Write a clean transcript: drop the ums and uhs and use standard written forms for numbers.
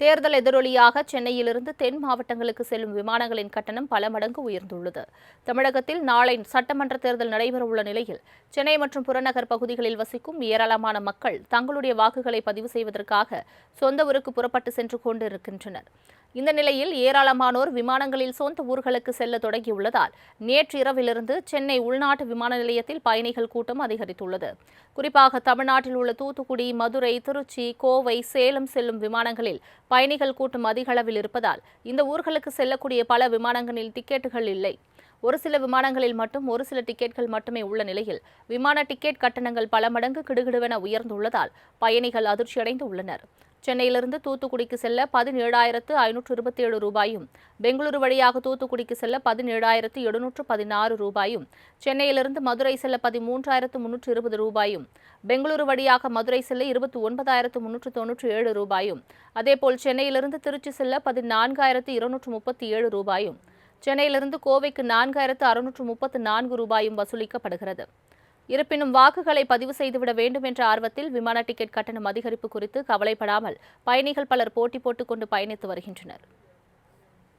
தேர்தல் எதிரொலியாக சென்னையிலிருந்து தென் மாவட்டங்களுக்கு செல்லும் விமானங்களின் கட்டணம் பல மடங்கு உயர்ந்துள்ளது. தமிழகத்தில் நாளை சட்டமன்ற தேர்தல் நடைபெறவுள்ள நிலையில் சென்னை மற்றும் புறநகர் பகுதிகளில் வசிக்கும் ஏராளமான மக்கள் தங்களுடைய வாக்குகளை பதிவு செய்வதற்காக சொந்த ஊருக்கு புறப்பட்டு சென்று கொண்டிருக்கின்றனர். இந்த நிலையில் ஏராளமானோர் விமானங்களில் சொந்த ஊர்களுக்கு செல்ல தொடங்கியுள்ளதால் நேற்று இரவிலிருந்து சென்னை உள்நாட்டு விமான நிலையத்தில் பயணிகள் கூட்டம் அதிகரித்துள்ளது. குறிப்பாக தமிழ்நாட்டில் உள்ள தூத்துக்குடி, மதுரை, திருச்சி, கோவை, சேலம் செல்லும் விமானங்களில் பயணிகள் கூட்டம் அதிக அளவில் இருப்பதால் இந்த ஊர்களுக்கு செல்லக்கூடிய பல விமானங்களில் டிக்கெட்டுகள் இல்லை. ஒரு சில விமானங்களில் மட்டும் ஒரு சில டிக்கெட்கள் மட்டுமே உள்ள நிலையில் விமான டிக்கெட் கட்டணங்கள் பல மடங்கு கிடுகிடுவென உயர்ந்துள்ளதால் பயணிகள் அதிர்ச்சியடைந்து உள்ளனர். சென்னையிலிருந்து தூத்துக்குடிக்கு செல்ல 17,527 ரூபாயும், பெங்களூரு வழியாக தூத்துக்குடிக்கு செல்ல 17,716 ரூபாயும், சென்னையிலிருந்து மதுரை செல்ல 13,320 ரூபாயும், பெங்களூரு வழியாக மதுரை செல்ல 29,397 ரூபாயும், அதேபோல் சென்னையிலிருந்து திருச்சி செல்ல 14,237 ரூபாயும், சென்னையிலிருந்து கோவைக்கு 4,634 ரூபாயும் வசூலிக்கப்படுகிறது. இருப்பினும் வாக்குகளை பதிவு செய்துவிட வேண்டும் என்ற ஆர்வத்தில் விமான டிக்கெட் கட்டணம் அதிகரிப்பு குறித்து கவலைப்படாமல் பயணிகள் பலர் போட்டி போட்டுக் கொண்டு பயணித்து வருகின்றனர்.